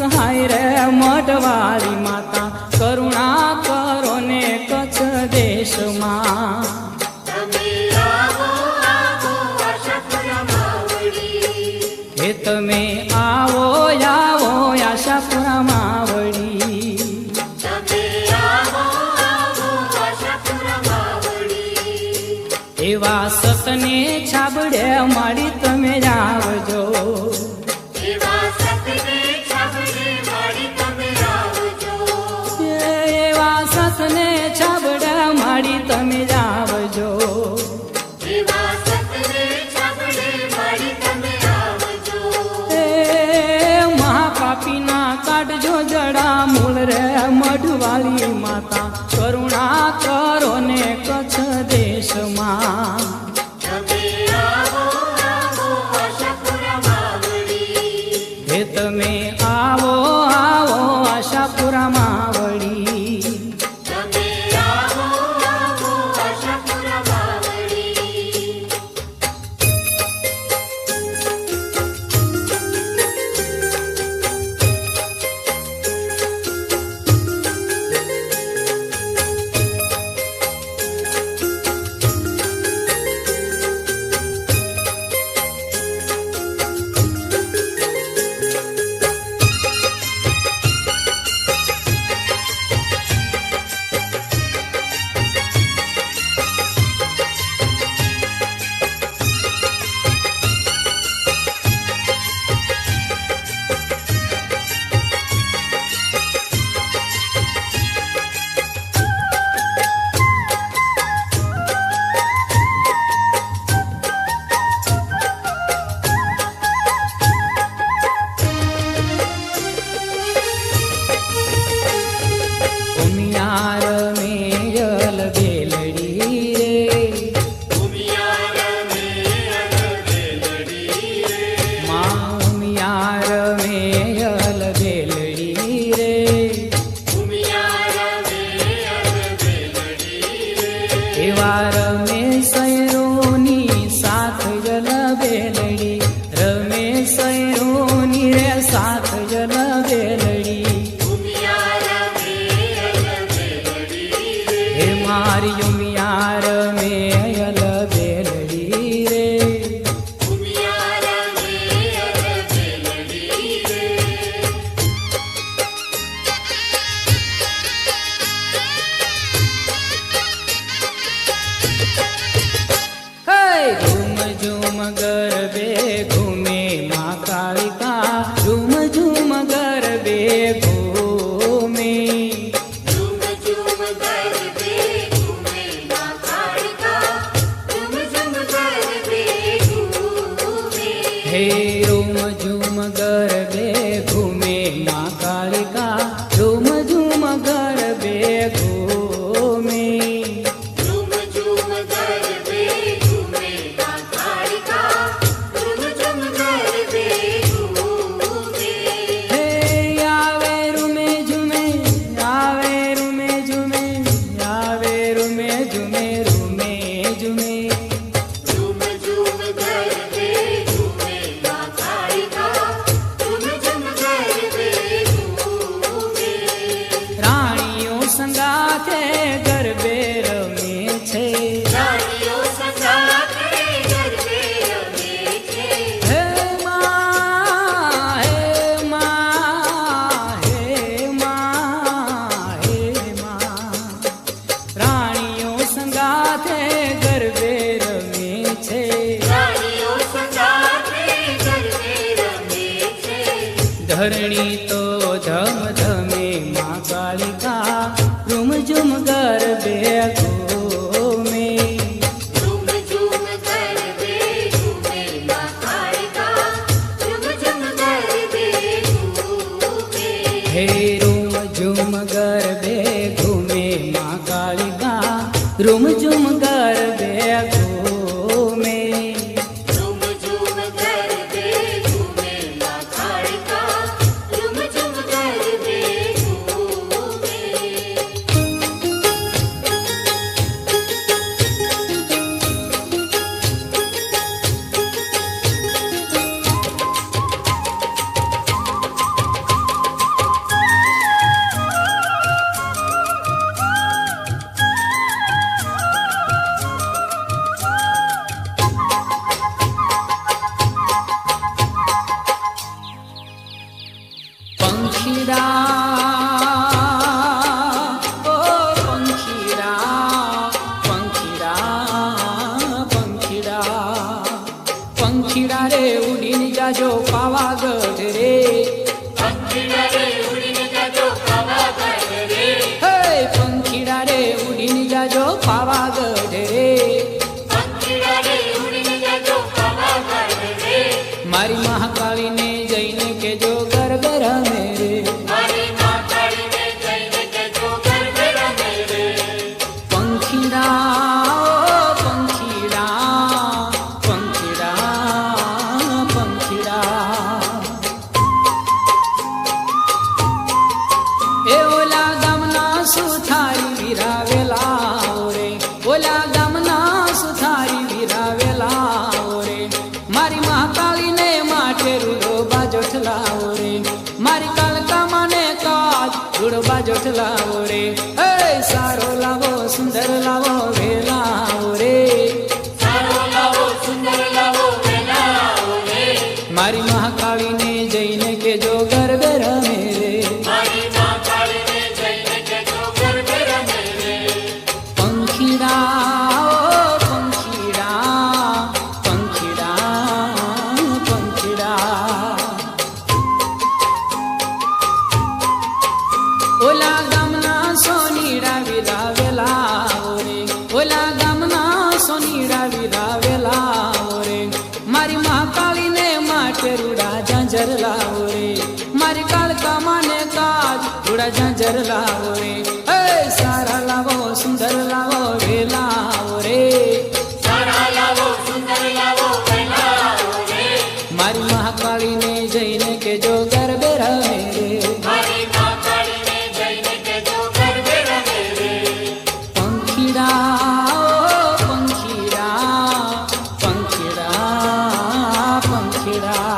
સહાય રે મઢવાળી માતા કરુણા કરો ને કચ્છ દેશમાં હે તમે આવો આવો આશાપુરામાં વળી એવા સતને છાબડે માડી તમે આવજો એવા સતને છાબડે માડી તમે આવજો મહાપાપીના કાઢજો જડા મૂળ રે મઢવાળી માતા કરુણા કરો ને કચ્છ દેશમાં હે તમે આવો આવો આશાપુરામાં વળી ધરણી તો ધમ ધમે માં કાલિકા રૂમ ઝુમ ગરબે ઘૂમે રૂમ ઝુમ ગરબે ઘૂમે માં કાલિકા રૂમ ઝુમ ગરબે ઘૂમે હે રૂમ ઝુમ ગરબે ઘૂમે માં કાલિકા રૂમ ઝુમ ગરબે ઘૂમે ઉડીને જાજો પાવાગઢ રે. પંખીડા રે ઉડીને જાજો પાવાગઢ રે. હે પંખીડા રે ઉડીને જાજો પાવાગઢ રે. પંખીડા રે ઉડીને જાજો પાવાગઢ રે. મારી મહાકાળીને જઈને કેજો ગરબે રમે રે. મારી મહાકાળીને જઈને કેજો ગરબે રમે રે. પંખીડા ઓ પંખીડા પંખીડા પંખીડા એ ઓલા ગામના સુથારી વિરાવેલા રે. ઓલા ગામના સુથારી વિરાવેલા રે. મારી મહાકાળીને માટે રૂડો બાજો ઠલાવો રે. મારી કાળકા માને કાજ રૂડો બાજો ઠલાવો રે. એ સારો લાવો સુંદર લાવો વેલાવો રે. સારો લાવો સુંદર લાવો વેલાવો રે. મારી મહાકાળીને જઈને કેજો ગરબે રમે રે. મારી મહાકાળીને જઈને કેજો ગરબે રમે રે. પંખીડા ઓ પંખીડા પંખીડા પંખીડા ઓલા ગામના સોનીડા વિરાવેલા રે. ઓલા ગામના સોનીડા વિરાવેલા રે. મારી મહાકાળીને માટે રૂડા ઝાંઝર લાવો રે. મારી કાળકા માને કાજ રૂડા ઝાંઝર લાવો રે. એ સારા લાવો સુંદર લાવો વેલાવો રે. સારા લાવો સુંદર લાવો વેલાવો રે. મારી મહાકાળીને જઈને કેજો ગરબે રમે રે. મારી મહાકાળીને જઈને કેજો ગરબે રમે રે. પંખીડા ઓ પંખીડા પંખીડા પંખીડા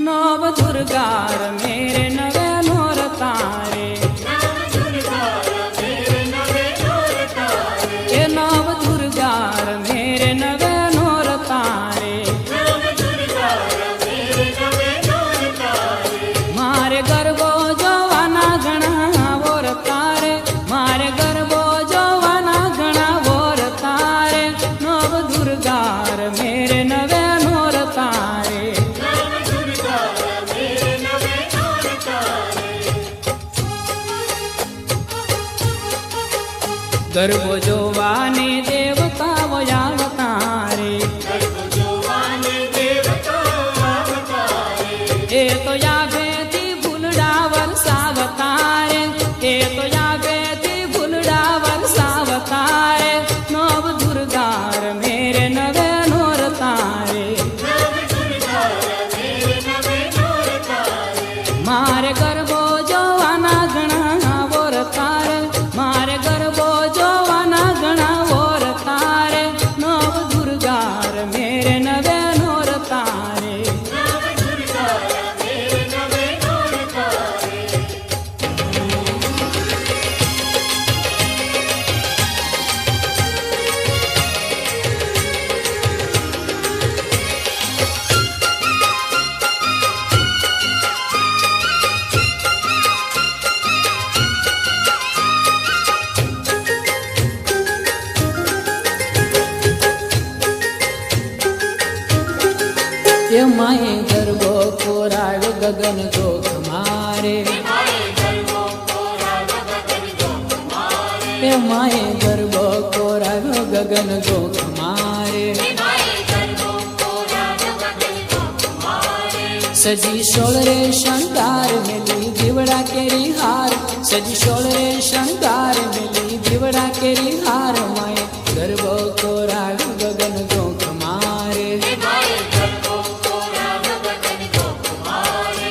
નવ દુર્ગા મેરે નવે નોર તારે. નવ દુર્ગા મેરે નવે નોર તારે. એ નવ દુર્ગા મેરે નવે નોર તારે. નવ દુર્ગા મેરે નવે નોર તારે. મારે ગરબો જોવાના ઘણા વોર તારે. મારે ગરબો જોવાના ઘણા વોર તારે. નવ દુર્ગા મેરે નવે નોર તારે. નવ દુર્ગા મેરે નવે નોર તારે. ગરબો જોવાને દેવતાઓ આવતારે. ગરબો જોવાને દેવતાઓ આવતારે. એ તો યાભેથી ફૂલડા વરસાવતારે. એ તો યાભેથી ફૂલડા વરસાવતારે. નવ દુર્ગા મેરે નવે નોર તારે. નવ દુર્ગા મેરે નવે નોર તારે. મારે ગરબો જોવાના ઘણા વોર તારે. મારે ગરબો જોવાના ઘણા વોર તારે. નવ દુર્ગા મેરે નવે નોર તારે. નવ દુર્ગા મેરે નવે નોર તારે. એ માએ ગરબો કોરાવ્યો ગગન જોખ મારે. માએ ગરબો કોરાવ્યો ગગન જોખ મારે. એ માએ ગરબો કોરાવ્યો ગગન જોખ મારે. માએ ગરબો કોરાવ્યો ગગન જોખ મારે. સજી શોળ રે શણગાર મેલી દીવડા કેરી હાર. સજી શોળ રે શણગાર મેલી દીવડા કેરી હાર. માએ ગરબો કોરાવ્યો ગગન જોખ મારે. માએ ગરબો કોરાવ્યો ગગન જોખ મારે.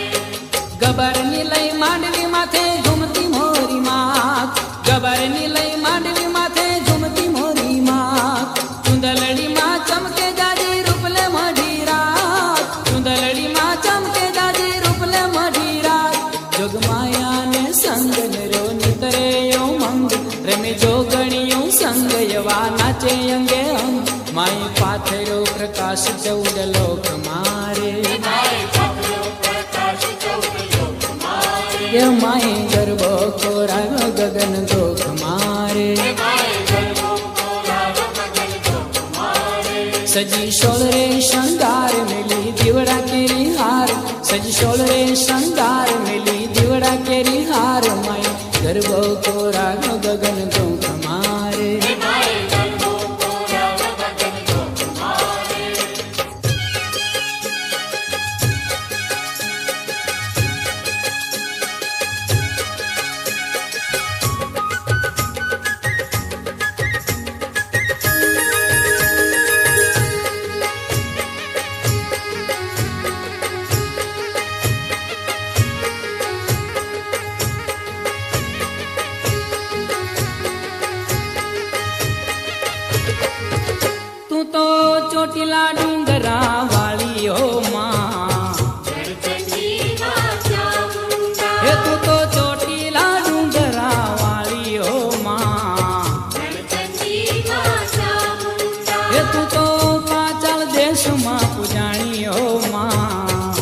ગબરની લઈ માંડવી માથે ઝૂમતી મોરી માત. ગબરની લઈ માંડવી માથે ઝૂમતી મોરી માત. ચુંદલડીમાં ચમકે જાજી રૂપલે મઢી રાત. ચુંદલડીમાં ચમકે જાજી રૂપલે મઢી રાત. જોગમાયાને સંગ નરો નીતરે મંગ. રમે જોગણીયું સંગ યવા નાચે અંગે અંગ. માય પાથરો પ્રકાશ ચૌદ લોક મારે. માએ પાથરો પ્રકાશ ચૌદ લોક એ માએ ગરબો કોરાયો ગગન ગોખ મારે સજી શોળ રે શણગાર મેલી દીવડા કેરી હાર સજી શોળ રે શણગાર મેલી દીવડા કેરી હાર માય ગરબો કોરાયો ગગન ગોખ મારે તું તો ચોટીલા ડુંગરા વાળીઓ માં હે તું તો ચોટીલા ડુંગરા વાળીઓ માં હે તું તો પાચાળ દેશમાં પૂજાણીઓ માં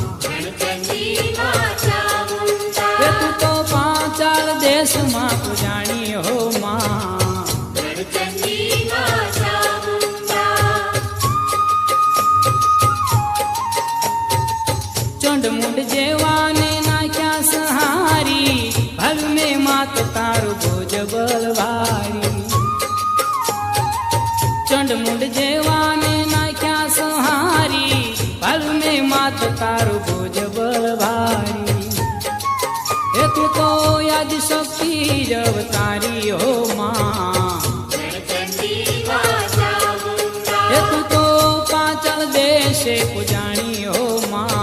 હે તું તો પાચાળ દેશમાં પૂજાણીઓ માં ચંડમુંડ જેવાને નાખ્યા સહારી ભલ મેં માત તારું ભોજ બલવારી ચંડમુંડ જેવાને નાખ્યા સહારી ભલ મેં માત તારું ભોજ બલવારી એ તું તો યાદ શક્તિ અવતારી હો માં એ તું તો પાચલ દેશે પૂજાણી હો માં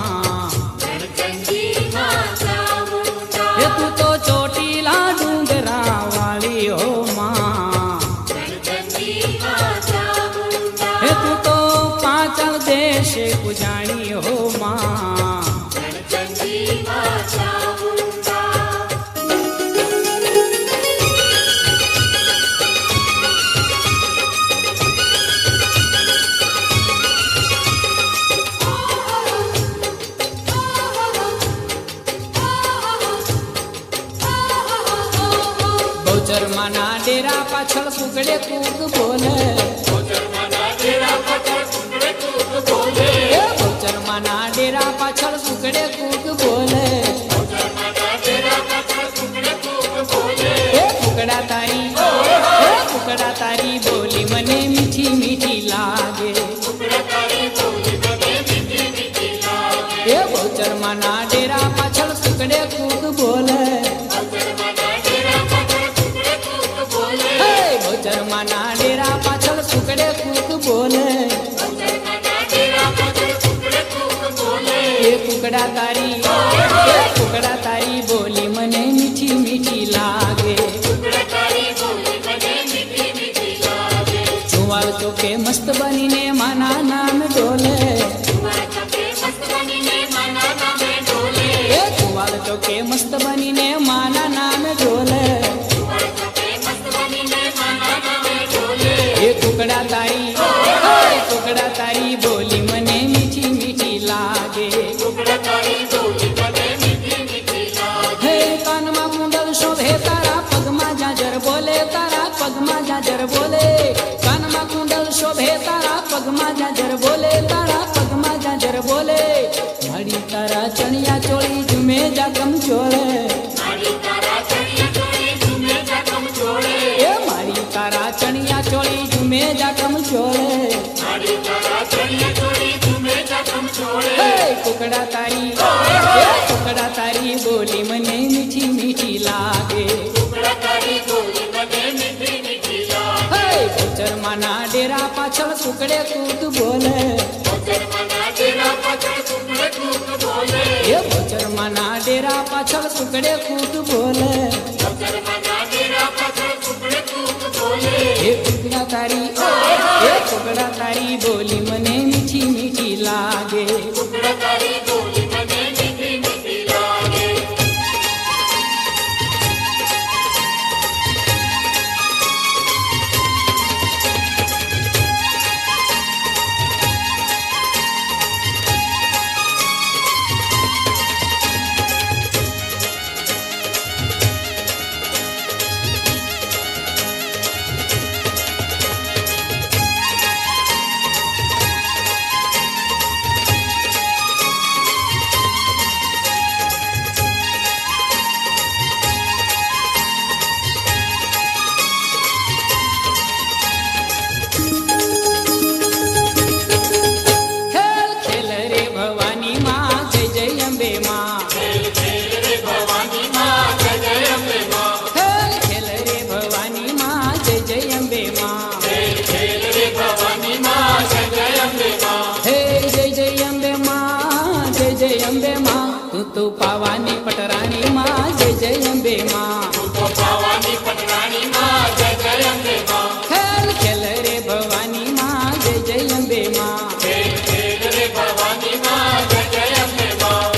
એ તું તો ચોટીલા ડુંગરા વાળી હો માં એ તું તો પાચલ દેશે પૂજાણી હો માં બહુચરમાના ડેરા પાછળ કુકડે કૂક બોલે બહુચરમાના ડેરા પાછળ કુકડે કૂક બોલે કુકડા તારી બોલી મને મીઠી મીઠી લાગે એ બહુચરમાના ડેરા પાછળ કુકડે કૂક બોલે બહુચરમાના ડેરા પાછળ કુકડે કૂક બોલે એ કુકડા તારી બોલી મને મીઠી મીઠી લાગે ચુવાલ ચોકે મસ્ત બનીને માના નામ ડોલે એ ચુવાલ ચોકે મસ્ત બનીને માના નામ ડોલે એ કુકડા તારી બોલી મને મીઠી મીઠી લાગે હે કાનમાં કુંડલ શોભે તારા પગમાં જાજર બોલે તારા પગમાં જાજર બોલે કાનમાં કુંડલ શોભે તારા પગમાં જાજર બોલે તારા પગમાં જાજર બોલે મારી તારા ચણિયા ચોળી ઝુમે જાકમ ચોળે મારી તારા ચણિયા ચોળી ઝુમે જાકમ ચોળે કુકડા તારી બોલી મને મીઠી મીઠી લાગે બહુચરમાના ડેરા પાછળ કુકડે કૂક બોલે એ બહુચરમાના ડેરા પાછળ કુકડે કૂક બોલે એ કુકડા તારી બોલી મને મીઠી મીઠી લાગે પટરાણી માં જય જય અંબે માં. તું તો પાવાની પટરાણી માં જય જય અંબે માં. ખેલ ખેલ રે ભવાની માં જય જય અંબે માં. ખેલ ખેલ રે ભવાની માં જય જય અંબે માં.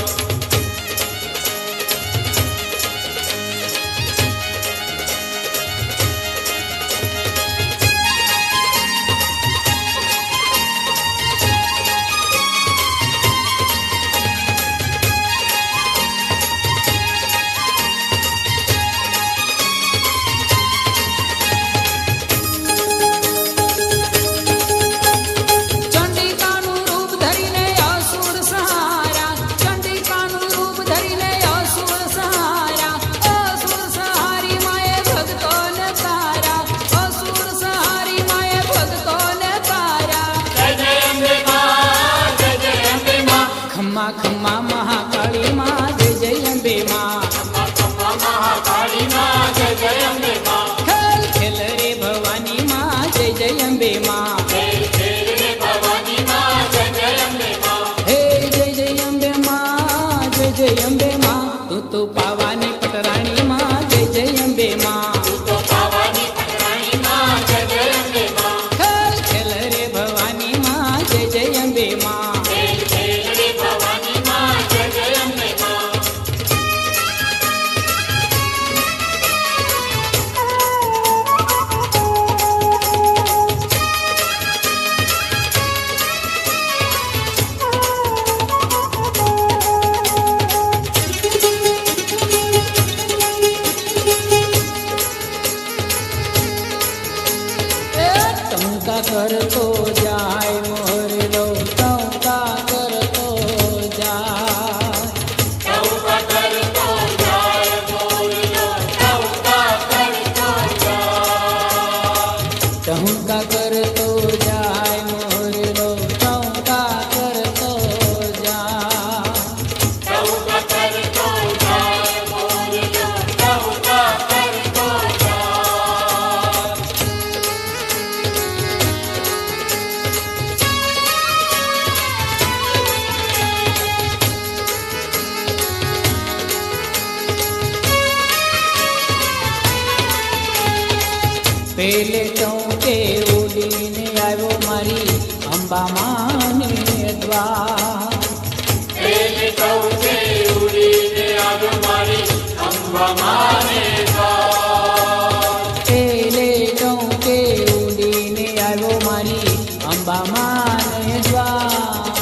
ચંડિકાનું રૂપ ધરીને અસુર સહારા, ચંડિકાનું રૂપ ધરીને અસુર સહારા, અસુર સહારી માએ ભક્તોને તારા, અસુર સહારી માએ ભક્તોને તારા. જય જય અંબે માં જય જય અંબે માં. ખમ્મા ખમ્મા મહાકાળી માં જય જય અંબે માં. ખમ્મા મહાકાળી માં જય જય અંબે માં. ખેલ ખેલ રે ભવાની માં જય જય અંબે માં. ખેલ ખેલ રે ભવાની માં જય જય અંબે માં. હે જય જય અંબે માં જય જય અંબે માં. તું તો પાવાની પટરાણી માં જય જય અંબે માં. તું તો પાવાની પટરાણી માં જય જય અંબે માં. ખેલ ખેલ રે ભવાની માં જય જય અંબે માં. ખેલ ખેલ રે ભવાની માં જય જય અંબે માં. એ ટંકા કરતો જાય મોરલો, ટંકા કરતો જાય. ચૌકા કરતો જાય બોલલો, ચૌકા કરતો જાય. ટંકા કરતો જાય મોરલો, ટંકા કરતો જાય. ચૌકા કરતો જાય બોલલો, ચૌકા કરતો જાય. પેલે ટોકે ઉડીને આવ્યો મારી અંબા માને દ્વાર. પેલે ચૌકે ઉડીને આવ્યો મારી અંબા માને દ્વાર. પેલે ટોકે ઉડીને આવ્યો મારી અંબા માને દ્વાર.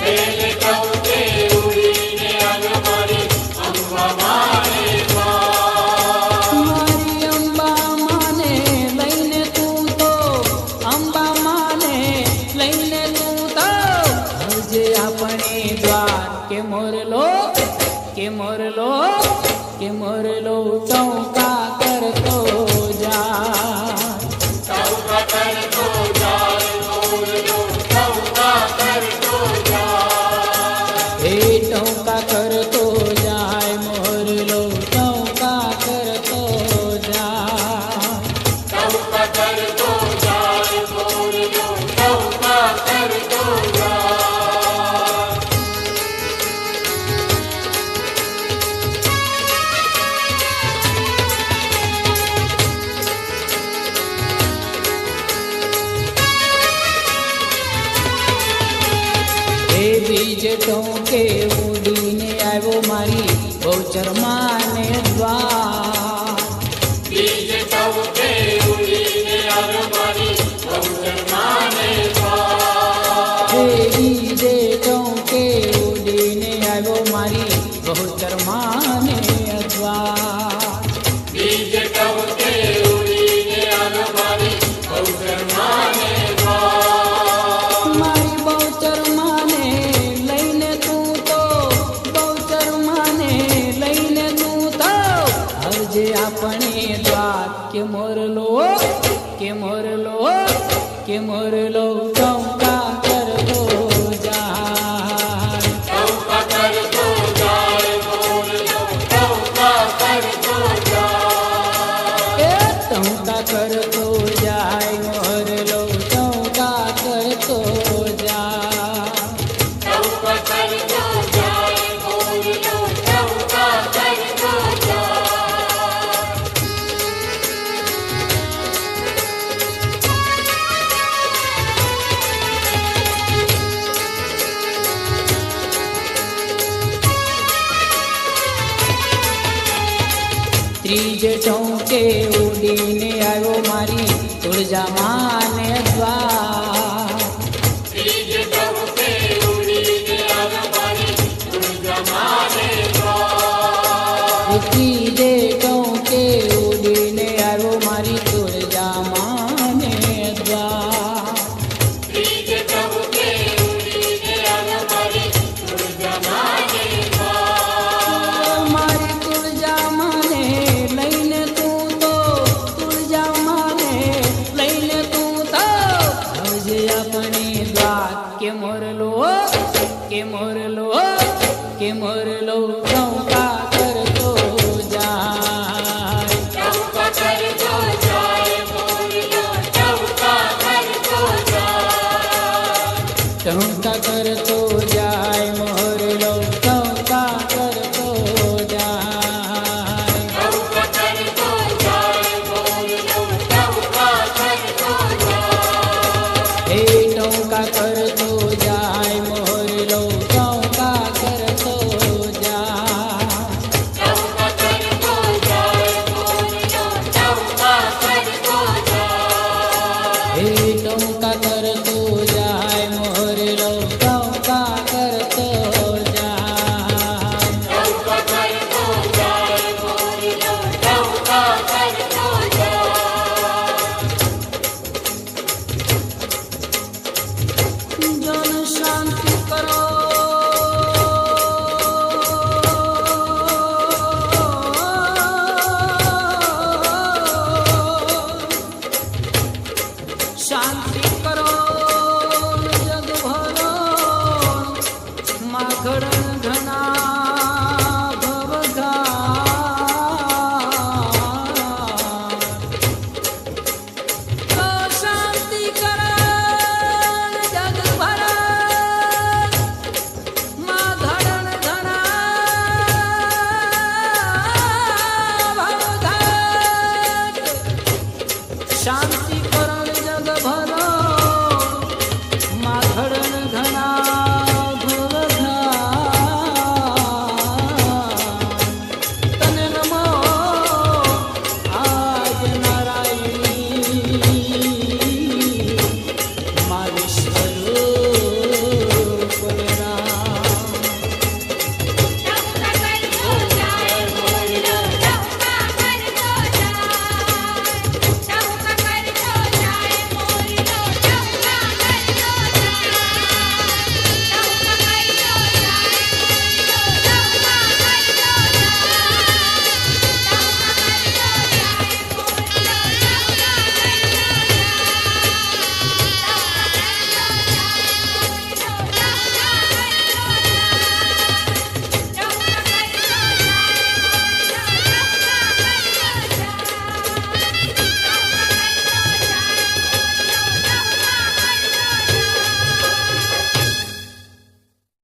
પેલે ચૌકે ઉડીને આવ્યો મારી અંબા માને દ્વાર. મારી અંબા માને લઈને તું તો, અંબા માને લઈને તું તો હરજે આપણે દ્વાર. કે મોરલો કે મોરલો કે મોરલો ટોકા કરતો જાય. ચૌકા કરતો જાય બોલલો, ચૌકા કરતો જાય. એ ટોકા કરતો જાય મોરલો, ટોકા કરતો જાય. ચૌકા કરતો જાય બોલલો, ચૌકા કરતો જાય. એ બીજ ટોકે ઉડીને આવ્યો મારી બહુચર માને દ્વાર. બીજ ચૌકે ઉડીને આવ્યો મારી બહુચર માને દ્વાર. હે બીજે ટોકે ઉડીને આવ્યો મારી બહુચર માને દ્વાર. બીજ ચૌકે ઉડીને આવ્યો મારી બહુચર માને દ્વાર. મારી બહુચર માને લઈને તું તો, બહુચર માને લઈને તું તો હરજે આપણે દ્વાર. કે મોરલો કે મોરલો કે મોરલો ટોકા કરતો જાય. ચૌકા કરતો જાય બોલલો, ચૌકા કરતો જાય. એ ટોકા કરતો જાય મોરલો, ટોકા કરતો જાય. ચૌકા કરતો જાય બોલલો, ચૌકા ત્રીજ ટોકે ઉડીને આવ્યો મારી તુળજા માને દ્વાર ત્રીજ ટપકે ઉડીને આવ્યો મારી તુળજા માને દ્વાર. ત્રીજ